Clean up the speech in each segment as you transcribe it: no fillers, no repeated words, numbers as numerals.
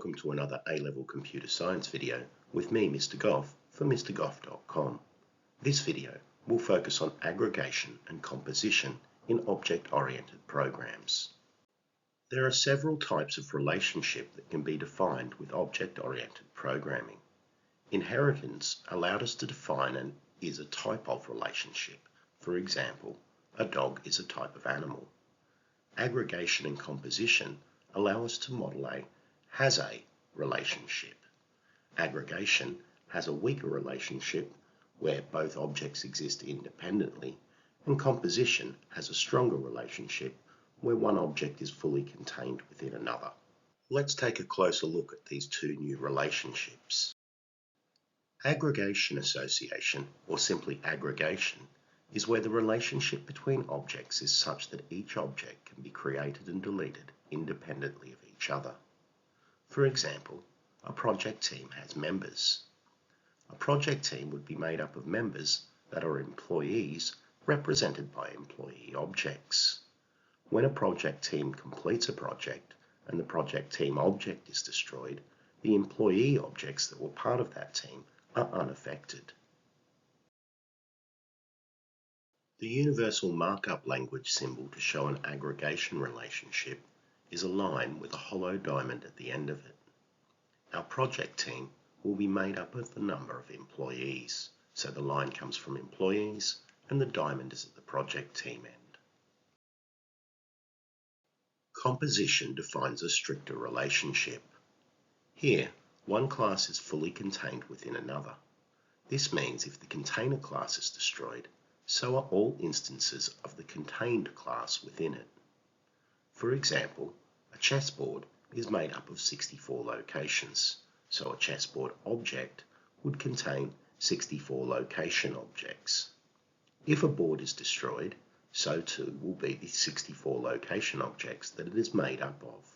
welcome to another A-Level Computer Science video with me, Mr Goff, for MrGoff.com. This video will focus on aggregation and composition in object-oriented programs. There are several types of relationship that can be defined with object-oriented programming. Inheritance allowed us to define and is a type of relationship. For example, a dog is a type of animal. Aggregation and composition allow us to model a has-a relationship. Aggregation has a weaker relationship where both objects exist independently, and composition has a stronger relationship where one object is fully contained within another. Let's take a closer look at these two new relationships. Aggregation association, or simply aggregation, is where the relationship between objects is such that each object can be created and deleted independently of each other. For example, a project team has members. A project team would be made up of members that are employees represented by employee objects. When a project team completes a project and the project team object is destroyed, the employee objects that were part of that team are unaffected. The universal markup language symbol to show an aggregation relationship is a line with a hollow diamond at the end of it. Our project team will be made up of the number of employees, so the line comes from employees and the diamond is at the project team end. Composition defines a stricter relationship. Here, one class is fully contained within another. This means if the container class is destroyed, so are all instances of the contained class within it. For example, a chessboard is made up of 64 locations, so a chessboard object would contain 64 location objects. If a board is destroyed, so too will be the 64 location objects that it is made up of.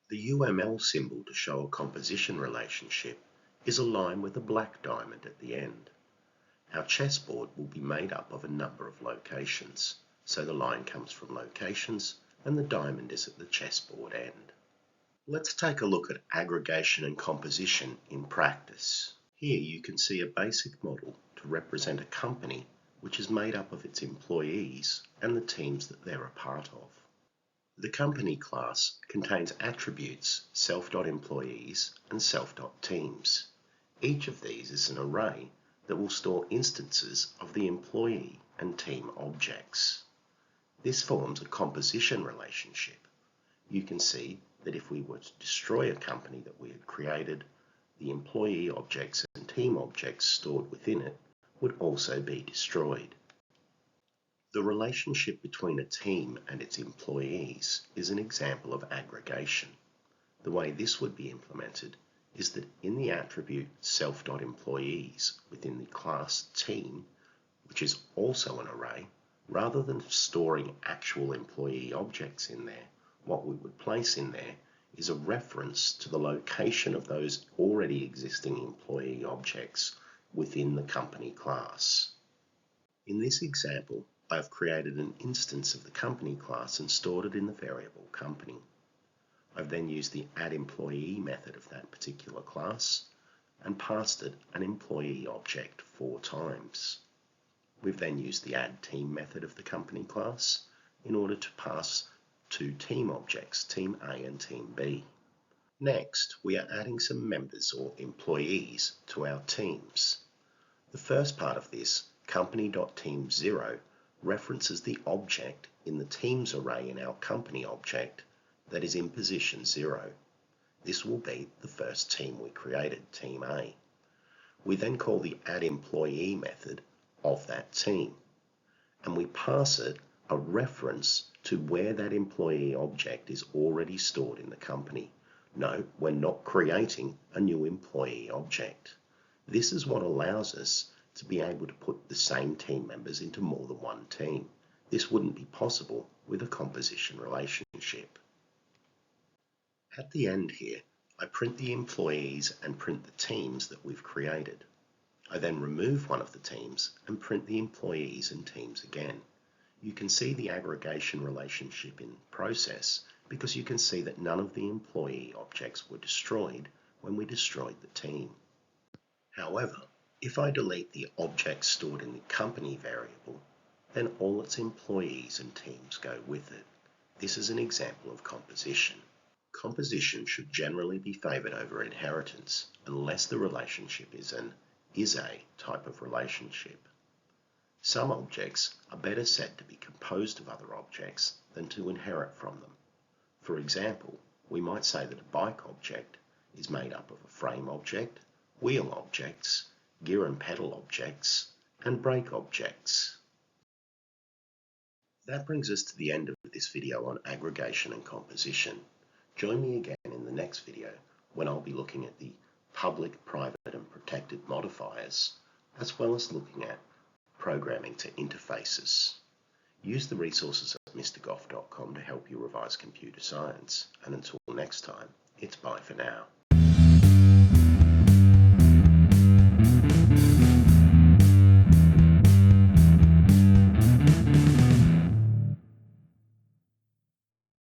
The UML symbol to show a composition relationship is a line with a black diamond at the end. Our chessboard will be made up of a number of locations, so the line comes from locations and the diamond is at the chessboard end. Let's take a look at aggregation and composition in practice. Here you can see a basic model to represent a company which is made up of its employees and the teams that they're a part of. The company class contains attributes self.employees and self.teams. Each of these is an array that will store instances of the employee and team objects. This forms a composition relationship. You can see that if we were to destroy a company that we had created, the employee objects and team objects stored within it would also be destroyed. The relationship between a team and its employees is an example of aggregation. The way this would be implemented is that in the attribute self.employees within the class team, which is also an array, rather than storing actual employee objects in there, what we would place in there is a reference to the location of those already existing employee objects within the company class. In this example, I've created an instance of the company class and stored it in the variable company. I've then used the addEmployee method of that particular class and passed it an employee object 4 times. We've then used the addTeam method of the company class in order to pass 2 team objects, Team A and Team B. Next, we are adding some members or employees to our teams. The first part of this, company.team0, references the object in the teams array in our company object that is in position 0. This will be the first team we created, Team A. We then call the addEmployee method of that team, and we pass it a reference to where that employee object is already stored in the company. Note, we're not creating a new employee object. This is what allows us to be able to put the same team members into more than one team. This wouldn't be possible with a composition relationship. At the end here, I print the employees and print the teams that we've created. I then remove one of the teams and print the employees and teams again. You can see the aggregation relationship in process because you can see that none of the employee objects were destroyed when we destroyed the team. However, if I delete the object stored in the company variable, then all its employees and teams go with it. This is an example of composition. Composition should generally be favoured over inheritance unless the relationship is an is-a type of relationship. Some objects are better said to be composed of other objects than to inherit from them. For example, we might say that a bike object is made up of a frame object, wheel objects, gear and pedal objects, and brake objects. That brings us to the end of this video on aggregation and composition. Join me again in the next video when I'll be looking at the public, private and protected modifiers, as well as looking at programming to interfaces. Use the resources at mrgoff.com to help you revise computer science. And until next time, it's bye for now.